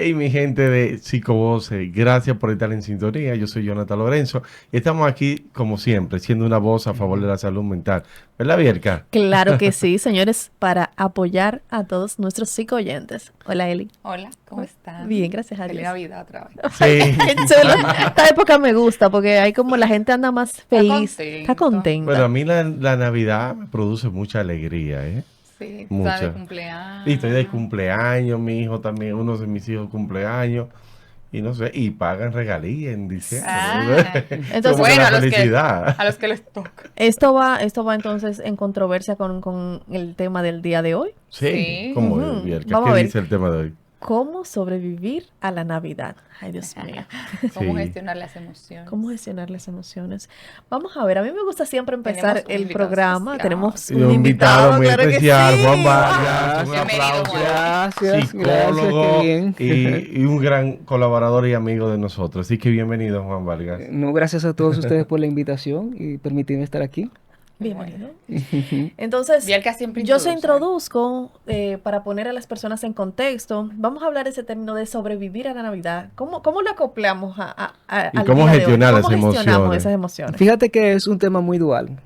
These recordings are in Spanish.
Hey, mi gente de Psicovoce, gracias por estar en sintonía. Yo soy Jonathan Lorenzo y estamos aquí, como siempre, siendo una voz a favor de la salud mental. ¿Verdad, Bierka? Claro que sí, señores, para apoyar a todos nuestros psicoyentes. Hola, Eli. Hola, ¿cómo están? Bien, gracias a Feliz Dios. Navidad otra vez. Ay, Sí. qué chulo. Esta época me gusta porque hay como la gente anda más Está feliz, está contento. Bueno, a contenta. mí la Navidad me produce mucha alegría, ¿eh? Sí, está de Mucha. Y estoy de cumpleaños. cumpleaños, mi hijo también, uno de mis hijos cumpleaños. Y no sé, y pagan regalías en diciembre. Ah, Entonces, Como que bueno, la felicidad. a los que les toca. esto va entonces en controversia con el tema del día de hoy. Sí, Sí, como Ujú. Bierka, Vamos ¿qué a ver, dice el tema de hoy? ¿cómo sobrevivir a la Navidad? Ay, Dios mío. cómo Sí. gestionar las emociones. ¿Cómo gestionar las emociones? Vamos a ver, a mí me gusta siempre empezar Tenemos un el invitado programa. especial. Tenemos Y un un invitado invitado, muy claro que especial, sí. Juan Vargas, un Gracias, Bienvenido, aplauso, Juan. gracias, gracias, qué psicólogo bien. y un gran colaborador y amigo de nosotros. Así que bienvenido, Juan Vargas. No, gracias a todos ustedes por la invitación y permitirme estar aquí. Qué bueno. Bienvenido. Entonces, Bielka siempre yo se introduce. introduzco para poner a las personas en contexto. Vamos a hablar de ese término de sobrevivir a la Navidad. ¿Cómo lo acoplamos ¿Y al cómo día de hoy? gestionar ¿Cómo las gestionamos emociones? esas emociones? Fíjate que es un tema muy dual,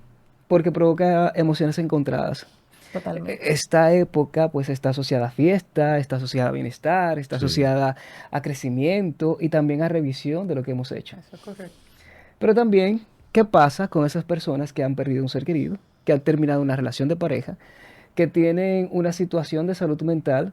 porque provoca emociones encontradas. Totalmente. Esta época pues está asociada a fiesta, está asociada a bienestar, está Sí. asociada a crecimiento y también a revisión de lo que hemos hecho. Eso es correcto. Pero también, ¿qué pasa con esas personas que han perdido un ser querido, que han terminado una relación de pareja, que tienen una situación de salud mental,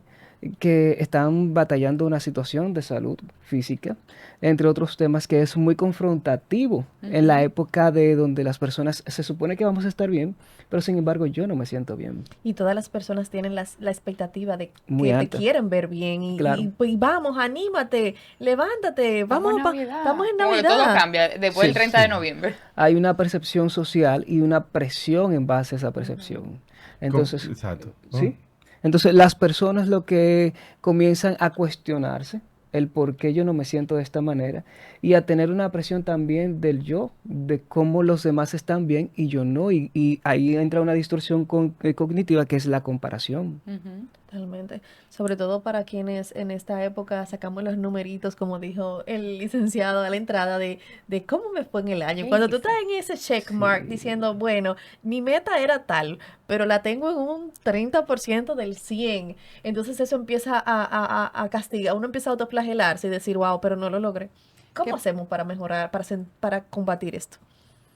que están batallando una situación de salud física, entre otros temas que es muy confrontativo en la Ujú. época de donde las personas se supone que vamos a estar bien, pero sin embargo yo no me siento bien, Y todas las personas tienen la expectativa de muy que te alta, quieren ver bien claro. y vamos, anímate, levántate, Vamos a estamos Navidad. en Como que todo Navidad. cambia después del Sí, 30 de noviembre. hay una percepción social y una presión en base a esa percepción. Entonces, Exacto, ¿no? ¿sí? Entonces las personas lo que comienzan a cuestionarse el por qué yo no me siento de esta manera y a tener una presión también del yo, de cómo los demás están bien y yo no. Y ahí entra una distorsión cognitiva que es la comparación. Ujú. Totalmente. Sobre todo para quienes en esta época sacamos los numeritos, como dijo el licenciado a la entrada, de cómo me fue en el año. ¿Qué Cuando tú estás hice? en ese check mark Sí. diciendo, bueno, mi meta era tal, pero la tengo en un 30% del 100, entonces eso empieza a castigar, uno empieza a autoflagelarse y decir, wow, pero no lo logré. ¿Cómo ¿Qué? hacemos para mejorar, para combatir esto?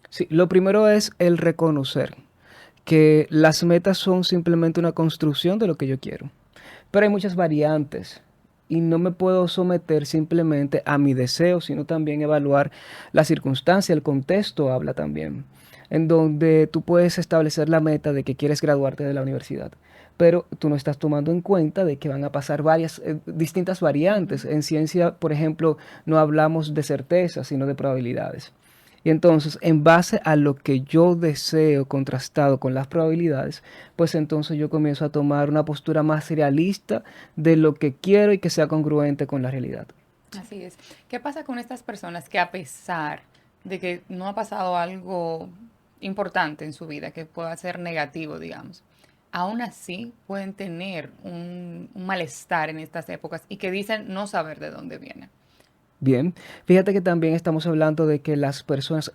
Sí, lo primero es el reconocer que las metas son simplemente una construcción de lo que yo quiero. Pero hay muchas variantes y no me puedo someter simplemente a mi deseo, sino también evaluar la circunstancia, el contexto habla también, en donde tú puedes establecer la meta de que quieres graduarte de la universidad, pero tú no estás tomando en cuenta de que van a pasar varias distintas variantes. Ujú. En ciencia, por ejemplo, no hablamos de certeza, sino de probabilidades. Y entonces, en base a lo que yo deseo contrastado con las probabilidades, pues entonces yo comienzo a tomar una postura más realista de lo que quiero y que sea congruente con la realidad. Así es. ¿Qué pasa con estas personas que a pesar de que no ha pasado algo importante en su vida, que pueda ser negativo, digamos, aún así pueden tener un malestar en estas épocas y que dicen no saber de dónde viene? Bien, fíjate que también estamos hablando de que las personas,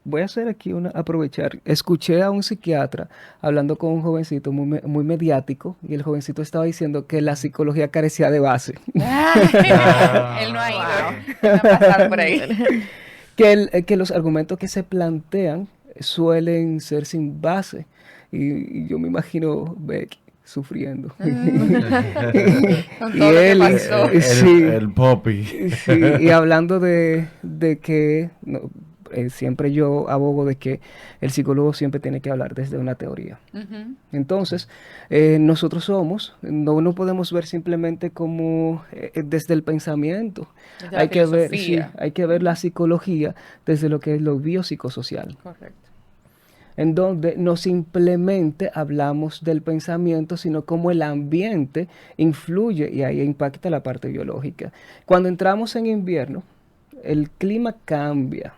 voy a hacer aquí aprovechar, escuché a un psiquiatra hablando con un jovencito muy mediático y el jovencito estaba diciendo que la psicología carecía de base. Él no ha ido, Wow. él no ha pasado por ahí. Que los argumentos que se plantean suelen ser sin base. Y yo me imagino Beck sufriendo. Con Y todo lo que él, pasó. sí, El Poppy. sí, y hablando de que siempre yo abogo de que el psicólogo siempre tiene que hablar desde una teoría. Ujú. Entonces, nosotros somos, no podemos ver simplemente como desde el pensamiento. Desde la Hay que ver, sí, filosofía. hay que ver la psicología desde lo que es lo biopsicosocial, Correcto. en donde no simplemente hablamos del pensamiento, sino cómo el ambiente influye y ahí impacta la parte biológica. Cuando entramos en invierno, el clima cambia.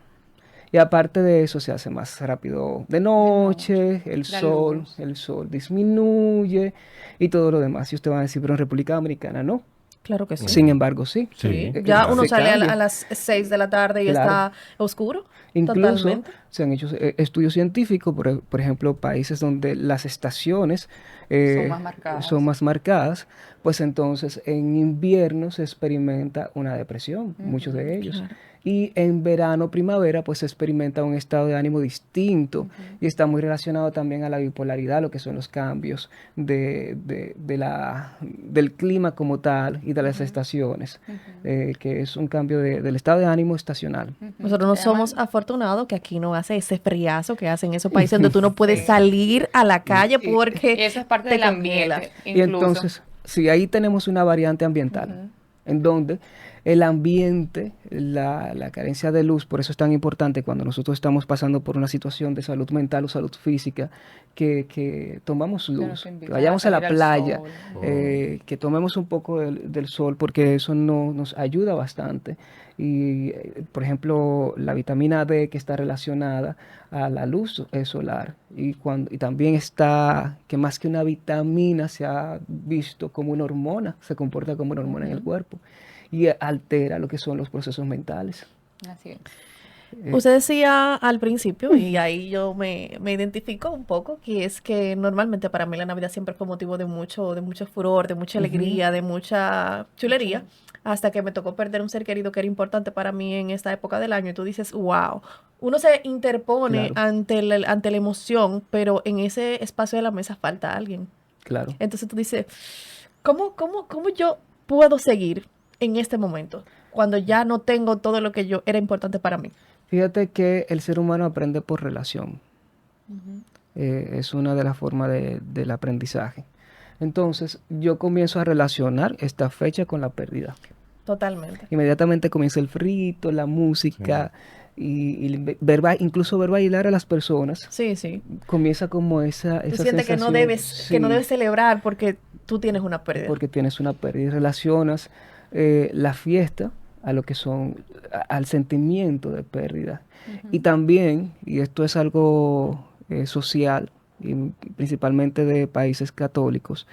Y aparte de eso se hace más rápido de De noche. noche, La luz. el sol disminuye y todo lo demás. Y usted va a decir, pero en República Dominicana no. Claro que sí. Sin embargo, sí. Sí. Sí. Ya uno Se sale cambia. a las 6 de la tarde y Claro. está oscuro. Incluso Totalmente. se han hecho estudios científicos, por ejemplo, países donde las estaciones Son más son marcadas. más marcadas, pues entonces en invierno se experimenta una depresión, muchos de ellos. Claro. Y en verano, primavera, pues se experimenta un estado de ánimo distinto y está muy relacionado también a la bipolaridad, lo que son los cambios del clima como tal y de las estaciones, que es un cambio del estado de ánimo estacional. Nosotros no Además, somos afortunados que aquí no hace ese friazo que hacen en esos países donde tú no puedes Sí. salir a la calle Y porque eso es parte te del congela. ambiente, Y incluso. entonces, sí, ahí tenemos una variante ambiental, en donde el ambiente, la carencia de luz, por eso es tan importante cuando nosotros estamos pasando por una situación de salud mental o salud física, que tomamos Claro, luz, que que invitan a vayamos a la salir al playa, sol. Oh. que tomemos un poco del sol, porque eso nos ayuda bastante. Y, por ejemplo, la vitamina D que está relacionada a la luz solar y también está, que más que una vitamina se ha visto como una hormona, se comporta como una hormona en el cuerpo y altera lo que son los procesos mentales. Así es. Usted decía al principio, y ahí yo me identifico un poco, que es que normalmente para mí la Navidad siempre fue motivo de mucho furor, de mucha alegría, de mucha chulería, hasta que me tocó perder un ser querido que era importante para mí en esta época del año. Y tú dices, wow, uno se interpone Claro, ante la emoción, pero en ese espacio de la mesa falta alguien. claro. Entonces tú dices, ¿cómo yo puedo seguir en este momento cuando ya no tengo todo lo que yo era importante para mí? Fíjate que el ser humano aprende por relación. Es una de las formas del aprendizaje. Entonces, yo comienzo a relacionar esta fecha con la pérdida. Totalmente. Inmediatamente comienza el frito, la música y incluso ver bailar a las personas. Sí, sí. Comienza como esa Tú sientes que no sensación, debes celebrar porque tú tienes una pérdida. porque tienes una pérdida y relacionas la fiesta a lo que son, al sentimiento de pérdida. Y también, y esto es algo social, y principalmente de países católicos,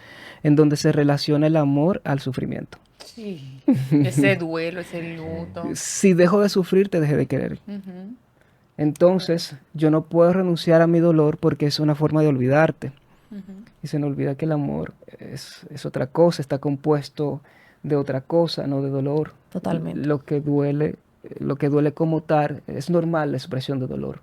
en donde se relaciona el amor al sufrimiento. Sí. Ese duelo, ese luto. Si dejo de sufrir, te dejé de querer. Ujú. Entonces, yo no puedo renunciar a mi dolor porque es una forma de olvidarte. Ujú. Y se nos olvida que el amor es otra cosa, está compuesto de otra cosa, no de dolor. Totalmente. Lo que duele como tal, es normal la expresión de dolor,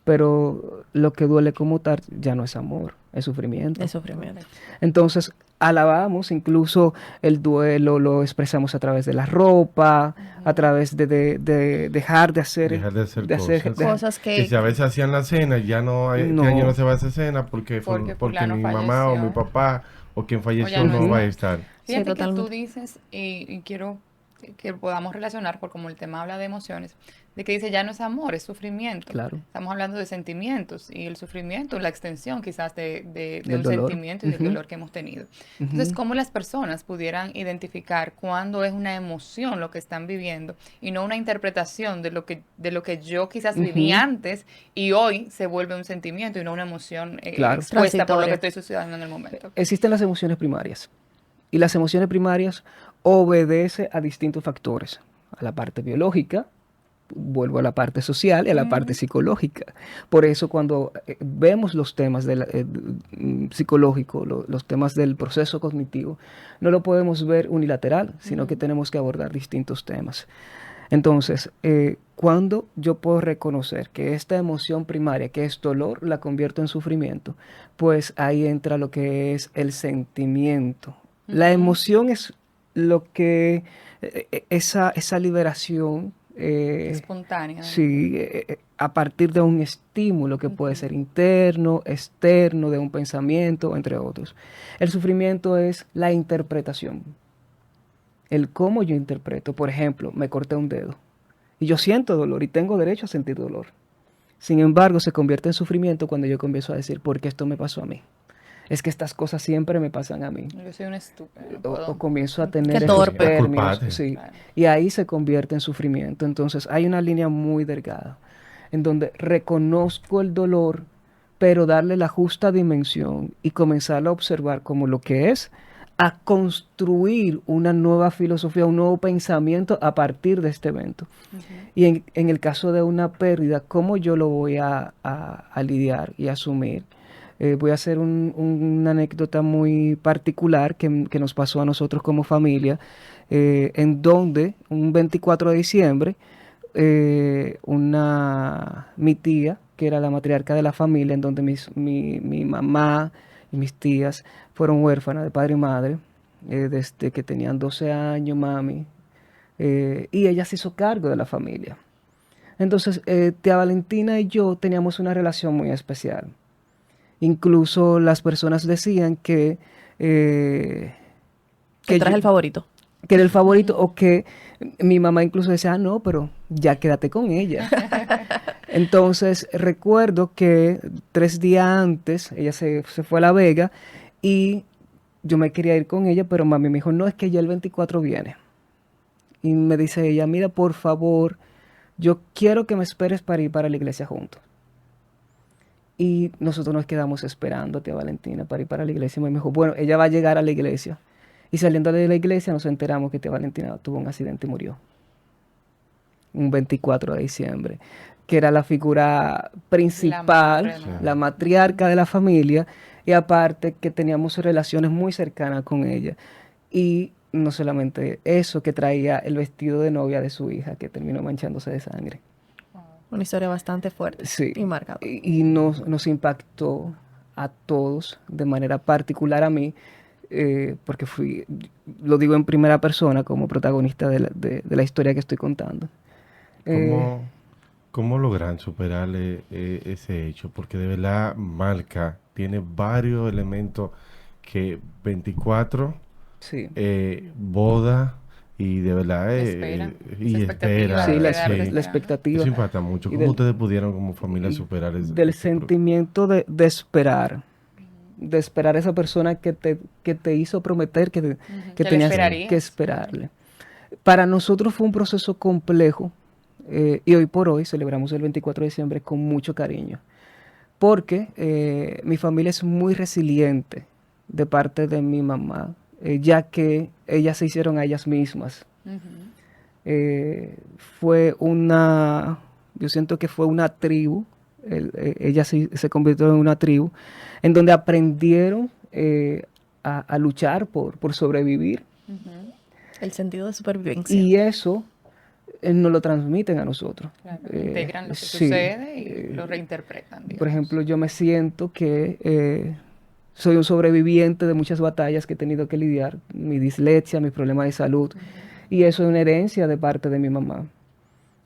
pero lo que duele como tal ya no es amor, es sufrimiento. De sufrimiento. Entonces, alabamos incluso el duelo, lo expresamos a través de la ropa, a través de dejar de hacer, Dejar de hacer cosas. Cosas Que si a veces hacían la cena, ya no, No. este año no se va a hacer cena porque Porque fulano mi mamá o mi falleció. papá o quien falleció ya no no va a está. estar. Fíjate que tú totalmente. dices, y quiero que podamos relacionar, por como el tema habla de emociones, de que dice ya no es amor, es sufrimiento. Claro. Estamos hablando de sentimientos y el sufrimiento, la extensión quizás de Del un dolor. sentimiento y del Ujú. dolor que hemos tenido. Entonces, ¿cómo las personas pudieran identificar cuándo es una emoción lo que están viviendo y no una interpretación de lo que yo quizás viví antes y hoy se vuelve un sentimiento y no una emoción Claro. expuesta por lo que Transitoria. estoy sucediendo en el momento? Existen las emociones primarias y las emociones primarias obedecen a distintos factores, a la parte biológica, vuelvo a la parte social y a la parte psicológica. Por eso cuando vemos los temas psicológicos, los temas del proceso cognitivo, no lo podemos ver unilateral, sino que tenemos que abordar distintos temas. Entonces, cuando yo puedo reconocer que esta emoción primaria, que es dolor, la convierto en sufrimiento, pues ahí entra lo que es el sentimiento. La emoción es lo que, esa liberación, Espontánea. sí, a partir de un estímulo que puede ser interno, externo, de un pensamiento, entre otros. El sufrimiento es la interpretación. El cómo yo interpreto. Por ejemplo, me corté un dedo y yo siento dolor y tengo derecho a sentir dolor. Sin embargo, se convierte en sufrimiento cuando yo comienzo a decir, ¿por qué esto me pasó a mí? Es que estas cosas siempre me pasan a mí. Yo soy una estúpida. No O puedo. comienzo a tener Qué esos torpe. términos, Culparte. sí, Claro. y ahí se convierte en sufrimiento. Entonces hay una línea muy delgada en donde reconozco el dolor, pero darle la justa dimensión y comenzar a observar como lo que es, a construir una nueva filosofía, un nuevo pensamiento a partir de este evento. Y en el caso de una pérdida, ¿cómo yo lo voy a lidiar y asumir? Voy a hacer una anécdota muy particular que nos pasó a nosotros como familia, en donde un 24 de diciembre, mi tía, que era la matriarca de la familia, en donde mi mamá y mis tías fueron huérfanas de padre y madre, desde que tenían 12 años, mami, y ella se hizo cargo de la familia. Entonces, tía Valentina y yo teníamos una relación muy especial. Incluso las personas decían Que tú eras el favorito. que era el favorito, o que mi mamá incluso decía, no, pero ya quédate con ella. Entonces recuerdo que 3 días antes ella se fue a La Vega y yo me quería ir con ella, pero mami me dijo, no, es que ya el 24 viene. Y me dice ella, mira, por favor, yo quiero que me esperes para ir para la iglesia juntos. Y nosotros nos quedamos esperando a tía Valentina para ir para la iglesia. Y me dijo, bueno, ella va a llegar a la iglesia. Y saliendo de la iglesia nos enteramos que tía Valentina tuvo un accidente y murió. Un 24 de diciembre. Que era la figura principal, la matriarca de la familia. Y aparte que teníamos relaciones muy cercanas con ella. Y no solamente eso, que traía el vestido de novia de su hija, que terminó manchándose de sangre. Una historia bastante fuerte Sí. y marcada. Y nos impactó a todos, de manera particular a mí, porque lo digo en primera persona como protagonista de la historia que estoy contando. ¿Cómo logran superar ese hecho? Porque de verdad marca, tiene varios elementos que 24, Sí. Boda, y de verdad Espera. y Esa espera. expectativa Sí, de la quedarte. expectativa. Eso impacta mucho. Y ¿Cómo del- ustedes pudieron como familia y superar del sentimiento de esperar. De esperar a esa persona que te hizo prometer que Que le tenías esperarías. que esperarle. Para nosotros fue un proceso complejo, y hoy por hoy celebramos el 24 de diciembre con mucho cariño, porque mi familia es muy resiliente de parte de mi mamá, ya que ellas se hicieron a ellas mismas. Yo siento que fue una tribu, ella se convirtió en una tribu, en donde aprendieron a luchar por sobrevivir, El sentido de supervivencia. y eso nos lo transmiten a nosotros. Claro, integran lo que Sí, sucede y lo reinterpretan, por digamos. ejemplo, yo me siento que soy un sobreviviente de muchas batallas que he tenido que lidiar, mi dislexia, mis problemas de salud, y eso es una herencia de parte de mi mamá.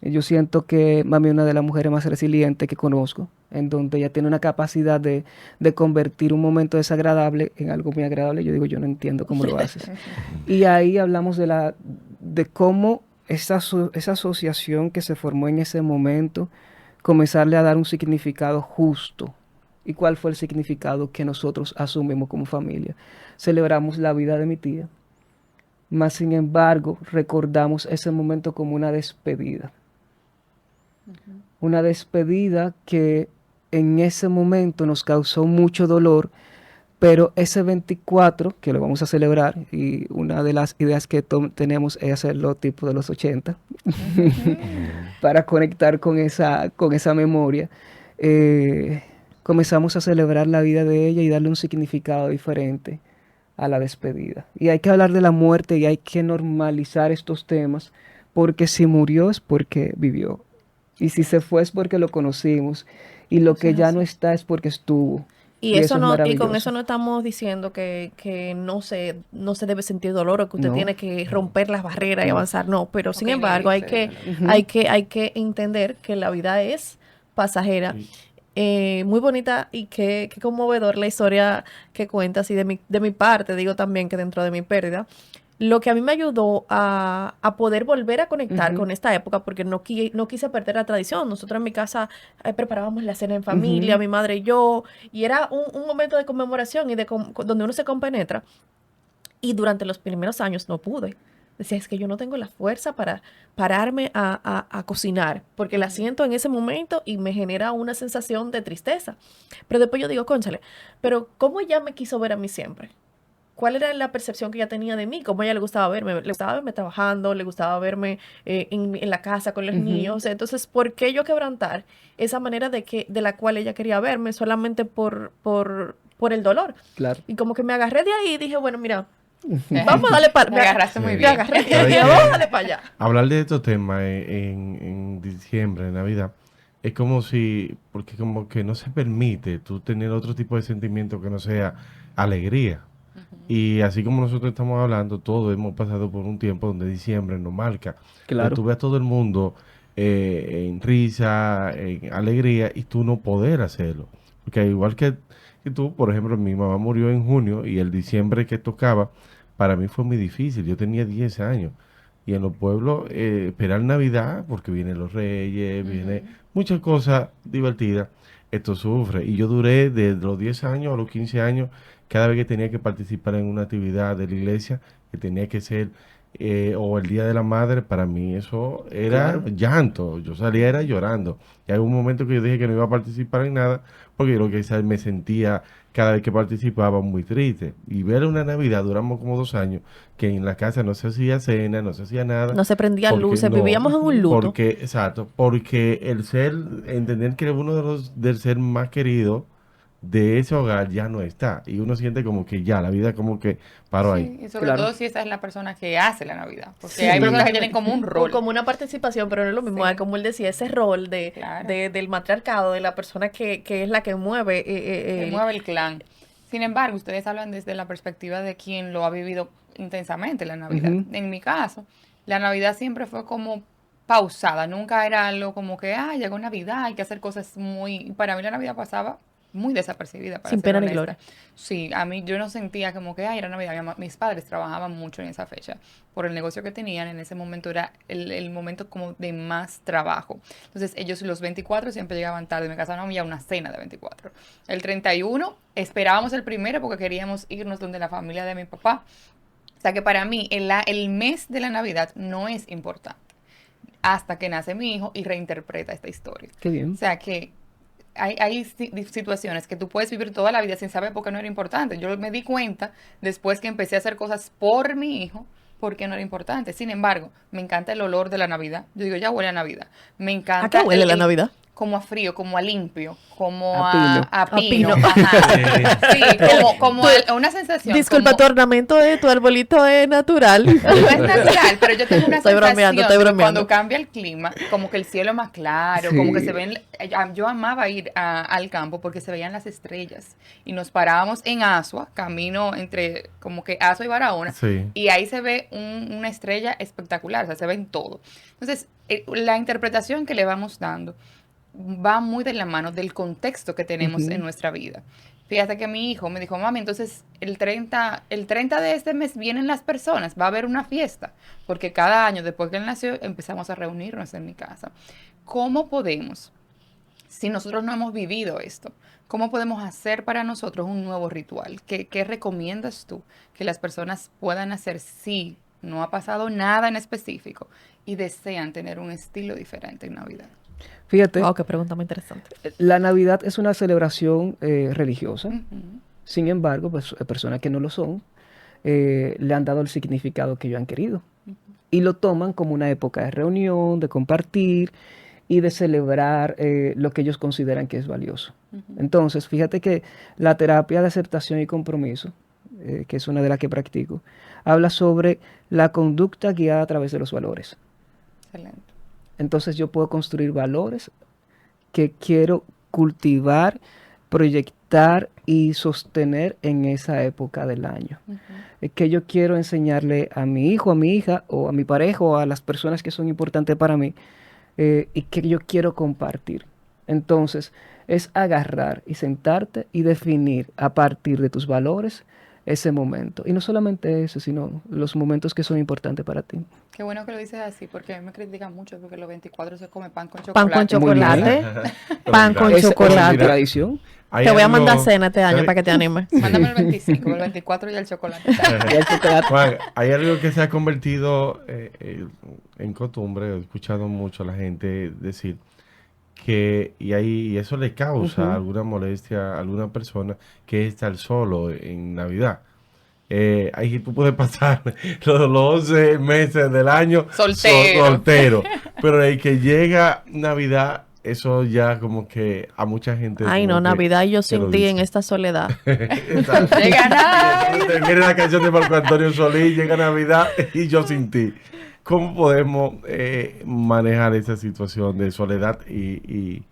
Yo siento que mami es una de las mujeres más resilientes que conozco, en donde ella tiene una capacidad de convertir un momento desagradable en algo muy agradable. Yo digo, yo no entiendo cómo lo haces. Y ahí hablamos de cómo esa asociación que se formó en ese momento, comenzarle a dar un significado justo. ¿Y cuál fue el significado que nosotros asumimos como familia? Celebramos la vida de mi tía, mas sin embargo recordamos ese momento como una despedida. Una despedida que en ese momento nos causó mucho dolor, pero ese 24, que lo vamos a celebrar, y una de las ideas que tenemos es hacerlo tipo de los 80, para conectar con esa memoria, comenzamos a celebrar la vida de ella y darle un significado diferente a la despedida. Y hay que hablar de la muerte y hay que normalizar estos temas, porque si murió es porque vivió. Y si se fue es porque lo conocimos. Y lo que ya no está es porque estuvo. Y eso es no, y con maravilloso. eso no estamos diciendo que no se debe sentir dolor o que usted No. tiene que romper las barreras y No. avanzar. No, pero sin que embargo hay irse, que, hay que entender que la vida es pasajera. Muy bonita y qué conmovedor la historia que cuentas, y de mi parte digo también que dentro de mi pérdida, lo que a mí me ayudó a poder volver a conectar con esta época, porque no quise perder la tradición. Nosotros en mi casa preparábamos la cena en familia, mi madre y yo, y era un momento de conmemoración y donde uno se compenetra. Y durante los primeros años no pude. Decía, es que yo no tengo la fuerza para pararme a cocinar, porque la siento en ese momento y me genera una sensación de tristeza. Pero después yo digo, cónchale, pero ¿cómo ella me quiso ver a mí siempre? cuál era la percepción que ella tenía de mí, cómo a ella le gustaba verme. Le gustaba verme trabajando, le gustaba verme en la casa con los niños. O sea, entonces, ¿por qué yo quebrantar esa manera de la cual ella quería verme solamente por el dolor? Claro. Y como que me agarré de ahí y dije, bueno, mira, vamos a darle para... Me agarraste muy Me bien. agarré y ¿Sabes dije, qué? vamos a darle para allá. Hablar de estos temas en diciembre, en Navidad, es como si, porque como que no se permite tú tener otro tipo de sentimiento que no sea alegría. Y así como nosotros estamos hablando, todos hemos pasado por un tiempo donde diciembre nos marca. Donde Claro. tú ves a todo el mundo en risa, en alegría, y tú no poder hacerlo. Porque igual que tú, por ejemplo, mi mamá murió en junio y el diciembre que tocaba, para mí fue muy difícil. Yo tenía 10 años. Y en los pueblos, esperar Navidad, porque vienen los reyes, viene muchas cosas divertidas, esto sufre. Y yo duré desde los 10 años a los 15 años, cada vez que tenía que participar en una actividad de la iglesia, que tenía que ser, o el Día de la Madre, para mí eso era Claro. llanto. Yo salía era llorando. Y hay un momento que yo dije que no iba a participar en nada, porque yo lo que me sentía cada vez que participaba muy triste. Y ver una Navidad, duramos como 2 años, que en la casa no se hacía cena, no se hacía nada. No se prendían Porque luces, no, vivíamos en un luto. porque, exacto, porque el ser, entender que uno de los, del ser más querido de ese hogar ya no está. Y uno siente como que ya, la vida como que paró ahí. Sí, y sobre Claro. todo si esa es la persona que hace la Navidad. Porque Sí, hay personas que totalmente. tienen como un O rol. como una participación, pero no es lo mismo. Sí. Como él decía, ese rol Claro. del matriarcado, de la persona que es la que mueve. Que mueve el clan. Sin embargo, ustedes hablan desde la perspectiva de quien lo ha vivido intensamente la Navidad. Ujú. En mi caso, la Navidad siempre fue como pausada, nunca era algo como que, ah, llegó Navidad, hay que hacer cosas muy... Para mí la Navidad pasaba muy desapercibida, para Sin ser pena ni honesta. gloria. Sí, a mí yo no sentía como que, ay, era Navidad. Mis padres trabajaban mucho en esa fecha. Por el negocio que tenían, en ese momento era el momento como de más trabajo. Entonces, ellos los 24 siempre llegaban tarde. Me casaron ya una cena de 24. El 31 esperábamos el primero porque queríamos irnos donde la familia de mi papá. O sea que para mí el mes de la Navidad no es importante hasta que nace mi hijo y reinterpreta esta historia. Qué bien. O sea que hay situaciones que tú puedes vivir toda la vida sin saber por qué no era importante. Yo me di cuenta después que empecé a hacer cosas por mi hijo, porque no era importante. Sin embargo, me encanta el olor de la Navidad. Yo digo, ya huele a Navidad. Me encanta. ¿A qué huele la Navidad? Como a frío, como a limpio, como A a pino. pino. Ajá. Sí, como a una sensación. Disculpa, como- tu ornamento, tu arbolito es natural. no es natural, pero yo tengo una Estoy bromeando, sensación estoy de que bromeando. cuando cambia el clima, como que el cielo es más claro, Sí. como que se ven... Yo amaba ir al campo porque se veían las estrellas y nos parábamos en Asua, camino entre como que Asua y Barahona, Sí. y ahí se ve una estrella espectacular, o sea, se ve en todo. Entonces, la interpretación que le vamos dando va muy de la mano del contexto que tenemos Ujú. en nuestra vida. Fíjate que mi hijo me dijo, mami, entonces el 30 de este mes vienen las personas, va a haber una fiesta, porque cada año después que él nació empezamos a reunirnos en mi casa. ¿Cómo podemos, si nosotros no hemos vivido esto, cómo podemos hacer para nosotros un nuevo ritual? ¿Qué recomiendas tú que las personas puedan hacer si no ha pasado nada en específico y desean tener un estilo diferente en Navidad? Fíjate, Wow, qué pregunta muy interesante. la Navidad es una celebración religiosa. Ujú. Sin embargo, pues personas que no lo son, le han dado el significado que ellos han querido. Y lo toman como una época de reunión, de compartir y de celebrar lo que ellos consideran que es valioso. Entonces, fíjate que la terapia de aceptación y compromiso, que es una de las que practico, habla sobre la conducta guiada a través de los valores. Excelente. Entonces yo puedo construir valores que quiero cultivar, proyectar y sostener en esa época del año. Que yo quiero enseñarle a mi hijo, a mi hija, o a mi pareja, o a las personas que son importantes para mí, y que yo quiero compartir. Entonces, es agarrar y sentarte y definir a partir de tus valores ese momento. Y no solamente eso, sino los momentos que son importantes para ti. Qué bueno que lo dices así, porque a mí me critican mucho porque los 24 se come pan con Pan chocolate. con Muy bien. chocolate. Pan con Es chocolate. una tradición. Hay Te voy a algo- mandar cena este año ¿sabe? para que te animes. Mándame el 25, el 24 y el chocolate. Y el chocolate. Juan, hay algo que se ha convertido en costumbre, he escuchado mucho a la gente decir que, y eso le causa Ujú. alguna molestia a alguna persona, que es estar solo en Navidad. ahí tú puedes pasar los 11 meses del año Soltero. soltero. Pero el que llega Navidad, eso ya como que a mucha gente Ay, como no, que Navidad y yo se lo sin ti en dice. esta soledad. Exacto. Llega nada. Entonces, viene la canción de Marco Antonio Solís, llega Navidad y yo sin ti. ¿Cómo podemos manejar esa situación de soledad y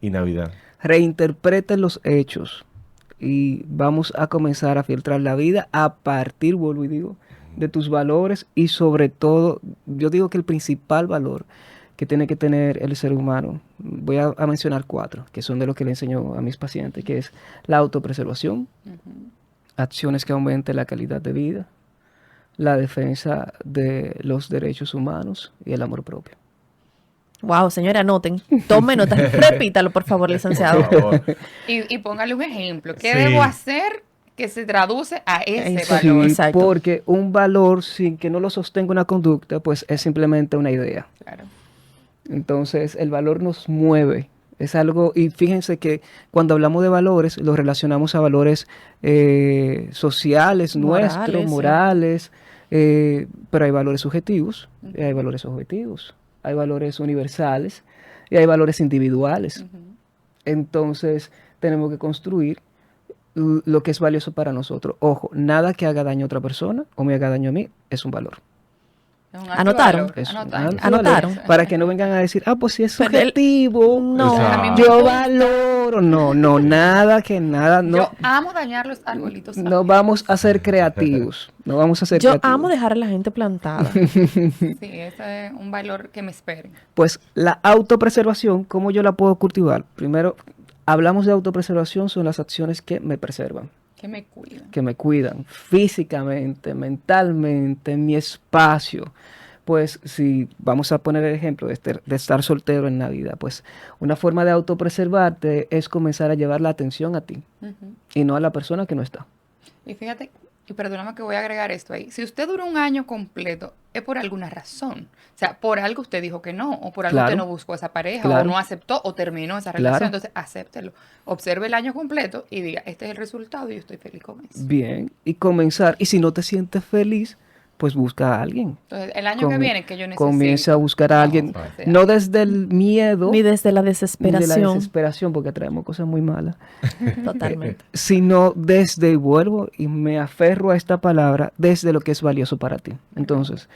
Navidad? Reinterpreten los hechos y vamos a comenzar a filtrar la vida a partir, vuelvo y digo, de tus valores y sobre todo, yo digo que el principal valor que tiene que tener el ser humano, voy a mencionar 4, que son de los que le enseño a mis pacientes, que es la autopreservación, acciones que aumenten la calidad de vida, la defensa de los derechos humanos y el amor propio. Wow, señora, anoten. Tome nota. Repítalo, por favor, licenciado. Por favor. Y póngale un ejemplo. ¿Qué Sí. debo hacer que se traduce a ese Eso. valor? Sí, Exacto. porque un valor sin que no lo sostenga una conducta, pues es simplemente una idea. Claro. Entonces, el valor nos mueve. Es algo, y fíjense que cuando hablamos de valores, lo relacionamos a valores sociales, Morales, nuestros, sí. morales, pero hay valores subjetivos, y hay valores objetivos, hay valores universales y hay valores individuales. Entonces, tenemos que construir lo que es valioso para nosotros. Ojo, nada que haga daño a otra persona o me haga daño a mí es un valor. Es un ¿Anotaron? alto valor. Es un Anotaron. alto Anotaron. valor, para que no vengan a decir, pues si es Pero subjetivo, No. Exacto. yo valoro. No, no, nada que nada. No, Yo amo dañar los arbolitos. no vamos a ser creativos. No vamos a ser Yo creativos. amo dejar a la gente plantada. Sí, ese es un valor que me esperen. Pues la autopreservación, ¿cómo yo la puedo cultivar? Primero, hablamos de autopreservación, son las acciones que me preservan, Que me cuidan. que me cuidan físicamente, mentalmente, en mi espacio. Pues si vamos a poner el ejemplo de estar soltero en Navidad, pues una forma de autopreservarte es comenzar a llevar la atención a ti Ujú. y no a la persona que no está. Y fíjate, y perdóname que voy a agregar esto ahí. Si usted duró un año completo, es por alguna razón. O sea, por algo usted dijo que no, o por algo Claro. usted no buscó esa pareja, Claro. o no aceptó, o terminó esa Claro. relación. Entonces, acéptelo. Observe el año completo y diga, este es el resultado y yo estoy feliz con eso. Bien, y comenzar. Y si no te sientes feliz, pues busca a alguien. Entonces, el año que viene que yo necesito. Comienza a buscar a alguien, Vamos a hacer no algo. desde el miedo, Ni desde la ni de la desesperación. desesperación, porque traemos cosas muy malas, Totalmente. sino desde, y vuelvo y me aferro a esta palabra, desde lo que es valioso para ti. Entonces,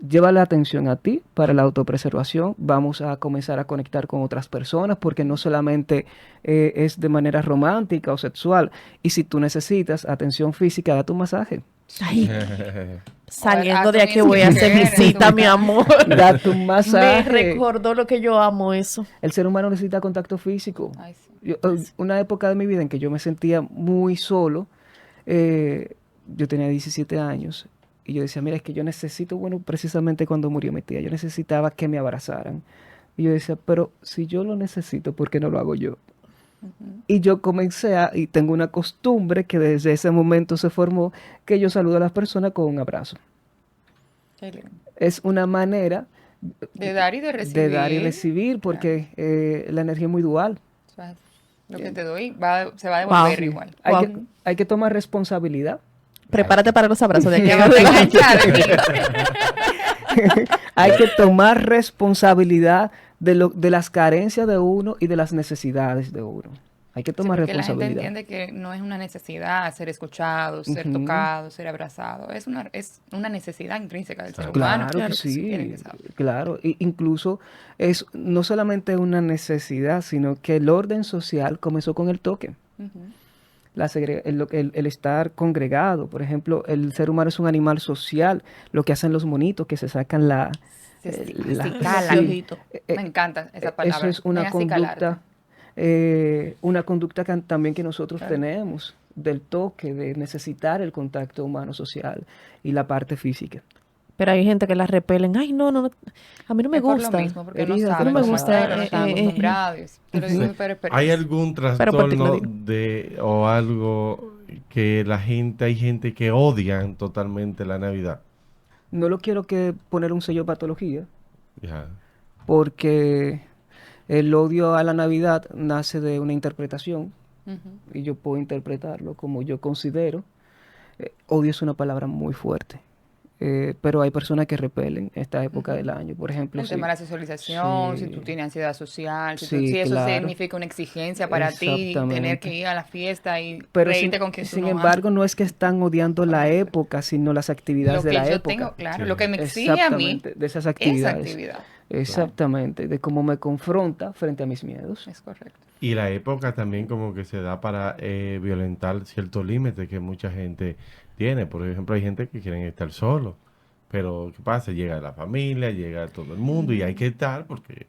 lleva la atención a ti para la autopreservación. Vamos a comenzar a conectar con otras personas, porque no solamente es de manera romántica o sexual. Y si tú necesitas atención física, date un masaje. Ay, saliendo haz de un aquí voy a hacer mi skincare, cita, haz un- mi amor. Date un Me masaje. recordó lo que yo amo eso. El ser humano necesita contacto físico. Ay, sí. Una época de mi vida en que yo me sentía muy solo, yo tenía 17 años y yo decía, mira, es que yo necesito, bueno, precisamente cuando murió mi tía, yo necesitaba que me abrazaran. Y yo decía, pero si yo lo necesito, ¿por qué no lo hago yo? Y yo comencé y tengo una costumbre que desde ese momento se formó, que yo saludo a las personas con un abrazo. Qué lindo. Es una manera De dar y de recibir. de dar y recibir, porque la energía es muy dual. O sea, lo que te doy se va a Wow. devolver igual. Hay, Wow. hay que tomar responsabilidad. Prepárate para los abrazos de aquí. Ya va a enganchar aquí. Hay que tomar responsabilidad de las carencias de uno y de las necesidades de uno. Hay que Sí, tomar porque la gente responsabilidad. entiende que no es una necesidad ser escuchado, ser Ujú. tocado, ser abrazado. Es una necesidad intrínseca del ser Claro humano. que si quieren sí, que sabe. claro. Incluso es no solamente una necesidad, sino que el orden social comenzó con el toque. Ujú. El estar congregado. Por ejemplo, el ser humano es un animal social. Lo que hacen los monitos, que se sacan Se la- acicala. Sí, ojito. Me encanta esa palabra. Eso es una Ven a acicalarte. conducta también que nosotros Claro. tenemos, del toque, de necesitar el contacto humano social y la parte física. Pero hay gente que la repelen. Ay, no, no, no. A mí no me Es por gusta. lo mismo, porque no Heridas saben no me cómo gusta, hacerlo, no están acostumbrados. Te lo digo Sí. por experiencia. ¿Hay algún por ti trastorno lo digo. o algo que hay gente que odian totalmente la Navidad? No lo quiero que poner un sello de patología, Ya. porque el odio a la Navidad nace de una interpretación Ujú. y yo puedo interpretarlo como yo considero. Odio es una palabra muy fuerte. Pero hay personas que repelen esta época del año. Por ejemplo, El si, tema de la socialización, si tú sí, tienes ansiedad social, sí, si eso claro, significa una exigencia para ti, tener que exactamente. ir a la fiesta y Pero reírte con quien tú sin no amas, embargo, no es que están odiando por la ejemplo. época, sino las actividades Lo de que la yo época. tengo, claro, lo Sí. que me exige a mí, Exactamente, de esas esa actividades. actividad. Claro. Exactamente, de cómo me confronta frente a mis miedos. Es correcto. Y la época también como que se da para violentar ciertos límites que mucha gente tiene. Por ejemplo, hay gente que quieren estar solo. Pero ¿qué pasa? Llega la familia, llega todo el mundo y hay que estar porque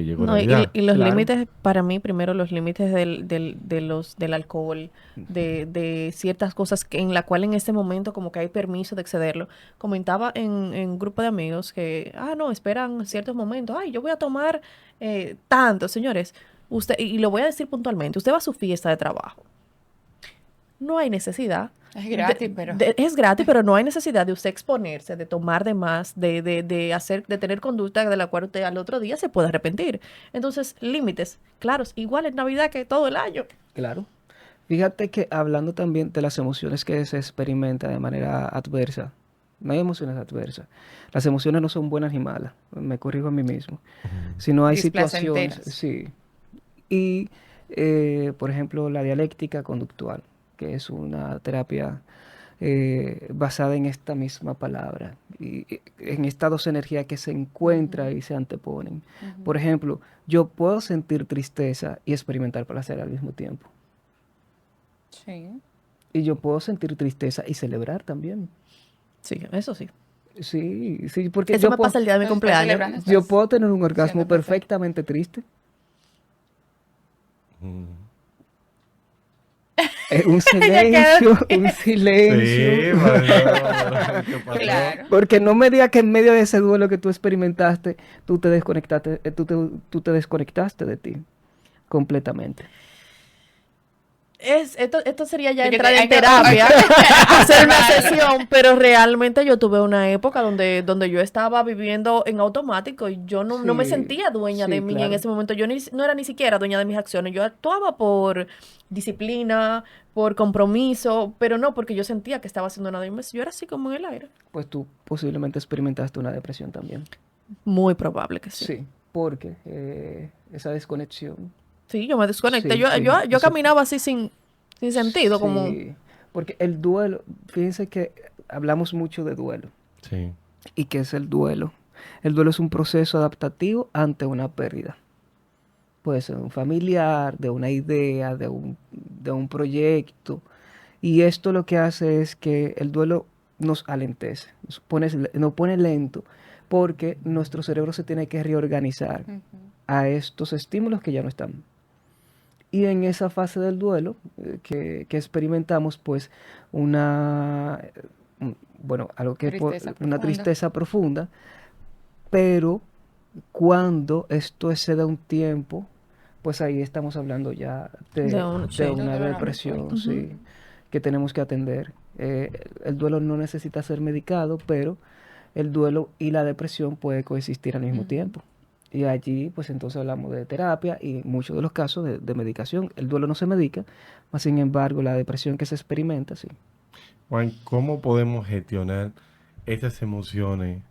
llegó No, Navidad. y los Claro. límites, para mí, primero los límites del alcohol, de ciertas cosas que, en la cual en este momento como que hay permiso de excederlo. Comentaba en un grupo de amigos que, no, esperan ciertos momentos, yo voy a tomar tanto, señores. Usted, y lo voy a decir puntualmente, usted va a su fiesta de trabajo. No hay necesidad. Es gratis, pero Es gratis, pero no hay necesidad de usted exponerse, de tomar de más, de tener conducta de la cual usted al otro día se puede arrepentir. Entonces, límites claros, igual en Navidad que todo el año. Claro. Fíjate que hablando también de las emociones que se experimentan de manera adversa, no hay emociones adversas. Las emociones no son buenas ni malas, me corrijo a mí mismo, Ujú. sino hay situaciones, displacenteras. sí. Y, por ejemplo, la dialéctica conductual, que es una terapia basada en esta misma palabra, y en estas dos energías que se encuentran y se anteponen. Por ejemplo, yo puedo sentir tristeza y experimentar placer al mismo tiempo. Sí. Y yo puedo sentir tristeza y celebrar también. Sí, eso sí. Sí, sí, porque Eso me pasa el día de mi Entonces, estás cumpleaños. celebrando, yo estás puedo tener un siendo orgasmo presente. perfectamente triste. Ujú. Un silencio, un silencio. Sí, Mario, ¿qué pasó? Claro. Porque no me digas que en medio de ese duelo que tú experimentaste, tú te desconectaste, tú te desconectaste de ti completamente. Esto sería ya De que entrar en hay que- terapia, hacer una Claro. sesión, pero realmente yo tuve una época donde yo estaba viviendo en automático y yo no me Sí, sentía dueña de sí, mí en claro. ese momento. Yo no era ni siquiera dueña de mis acciones. Yo actuaba por disciplina, por compromiso, pero no porque yo sentía que estaba haciendo nada. Yo era así como en el aire. Pues tú posiblemente experimentaste una depresión también. Muy probable que sí. Sí, porque esa desconexión. Sí, yo me desconecté. Sí, Yo, sí, yo, yo eso. caminaba así sin sentido, como... Sí, porque el duelo, fíjense que hablamos mucho de duelo. Sí. ¿Y qué es el duelo? El duelo es un proceso adaptativo ante una pérdida. Puede ser un familiar, de una idea, de un proyecto. Y esto lo que hace es que el duelo nos alentece, nos pone lento, porque nuestro cerebro se tiene que reorganizar Ujú. a estos estímulos que ya no están. Y en esa fase del duelo que experimentamos, pues, bueno, Tristeza una profunda. tristeza profunda, pero cuando esto excede un tiempo, pues ahí estamos hablando ya de Sí. una dolor muy depresión, fuerte. sí, que tenemos que atender. El duelo no necesita ser medicado, pero el duelo y la depresión pueden coexistir al mismo Ujú. tiempo. Y allí, pues entonces hablamos de terapia y en muchos de los casos de medicación. El duelo no se medica, mas sin embargo la depresión que se experimenta, sí. Juan, ¿cómo podemos gestionar estas emociones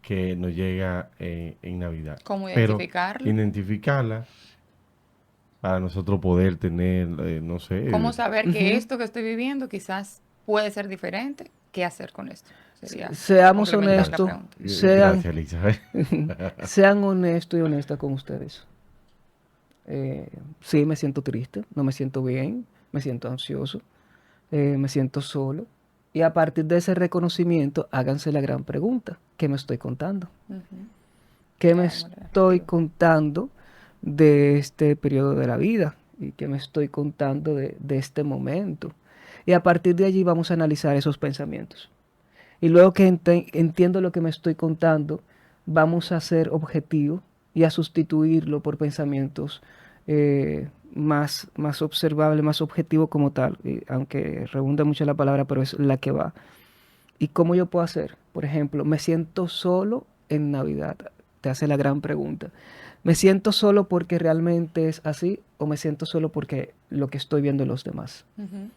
que nos llega en Navidad? ¿Cómo Pero identificarlo? identificarlas para nosotros poder tener, no sé, ¿Cómo saber que Ujú. esto que estoy viviendo quizás puede ser diferente? ¿Qué hacer con esto? Sería para Seamos complementar la honestos, pregunta. sean, gracias, Elisa. sean honestos y honestas con ustedes. Sí, me siento triste, no me siento bien, me siento ansioso, me siento solo. Y a partir de ese reconocimiento, háganse la gran pregunta, ¿qué me estoy contando? Ujú. ¿Qué me Llamémosle estoy reflexivo. contando de este periodo de la vida? ¿Y qué me estoy contando de este momento? Y a partir de allí vamos a analizar esos pensamientos. Y luego que entiendo lo que me estoy contando, vamos a ser objetivos y a sustituirlo por pensamientos más observables, más objetivos como tal. Y aunque redunda mucho la palabra, pero es la que va. ¿Y cómo yo puedo hacer? Por ejemplo, me siento solo en Navidad. Te hace la gran pregunta. ¿Me siento solo porque realmente es así o me siento solo porque lo que estoy viendo en los demás? Ujú.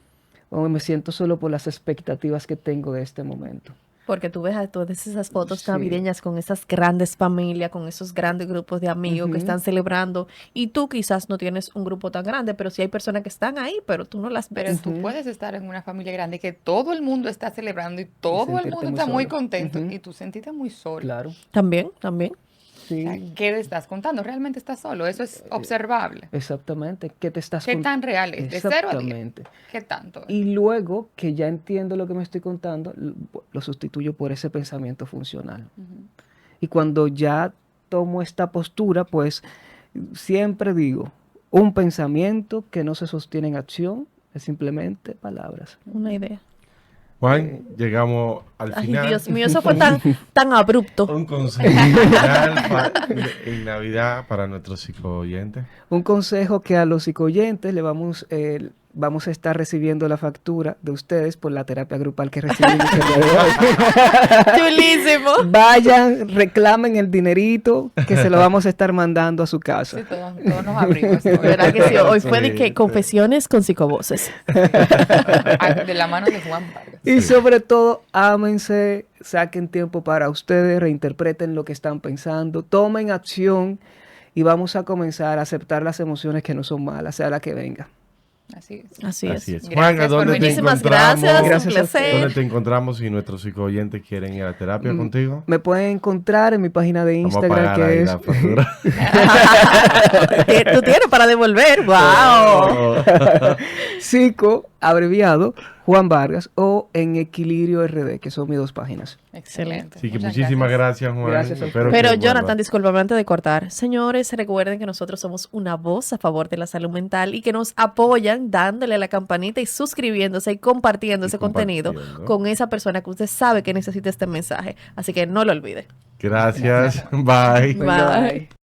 o me siento solo por las expectativas que tengo de este momento. Porque tú ves a todas esas fotos Sí. navideñas con esas grandes familias, con esos grandes grupos de amigos que Ujú. están celebrando y tú quizás no tienes un grupo tan grande, pero sí hay personas que están ahí, pero tú no las Pero ves. tú puedes estar en una familia grande que todo el mundo está celebrando y todo el sentirte mundo muy está muy solo. contento Ujú. y tú sentiste muy solo. Claro. También, también. O sea, Sí, ¿qué le estás contando? ¿Realmente estás solo? Eso es observable. exactamente. ¿Qué te estás ¿Qué cont- tan real es? ¿De 0 a 10? Exactamente. ¿Qué tanto es? Y luego que ya entiendo lo que me estoy contando, lo sustituyo por ese pensamiento funcional. Ujú. Y cuando ya tomo esta postura, pues siempre digo, un pensamiento que no se sostiene en acción es simplemente palabras. Una idea. Juan, llegamos al Ay, final. Dios mío, eso fue tan abrupto. Un consejo final en Navidad para nuestros psico-oyentes. Un consejo que a los psicoyentes le vamos a estar recibiendo la factura de ustedes por la terapia grupal que recibimos el día de hoy. Chulísimo. Vayan, reclamen el dinerito que se lo vamos a estar mandando a su casa. Sí, todos nos abrimos. ¿No? ¿Verdad que sí? Hoy fue de Sí, que sí. confesiones con psicovoces. De la mano de Juan Vargas. Y Sí. sobre todo, ámense, saquen tiempo para ustedes, reinterpreten lo que están pensando, tomen acción y vamos a comenzar a aceptar las emociones que no son malas, sea la que venga. Así es. Así Así es. es. Gracias Juan, ¿a por dónde te venir. Muchísimas encontramos? gracias, Gracias un a ustedes. ¿Dónde placer. te encontramos si nuestros psico-oyentes quieren ir a terapia contigo? Me pueden encontrar en mi página de Vamos a Instagram pagar ahí que es la factura. Tú tienes para devolver. ¡Wow! psico, abreviado, Juan Vargas, o en Equilibrio RD, que son mis dos páginas. Excelente. Así que Muchas muchísimas gracias, Juan. Gracias a Espero Pero que Jonathan, vuelvas. discúlpame antes de cortar. Señores, recuerden que nosotros somos una voz a favor de la salud mental y que nos apoyan dándole a la campanita y suscribiéndose y compartiendo Y ese contenido compartiendo. con esa persona que usted sabe que necesita este mensaje. Así que no lo olvide. Gracias. Bye. Bye.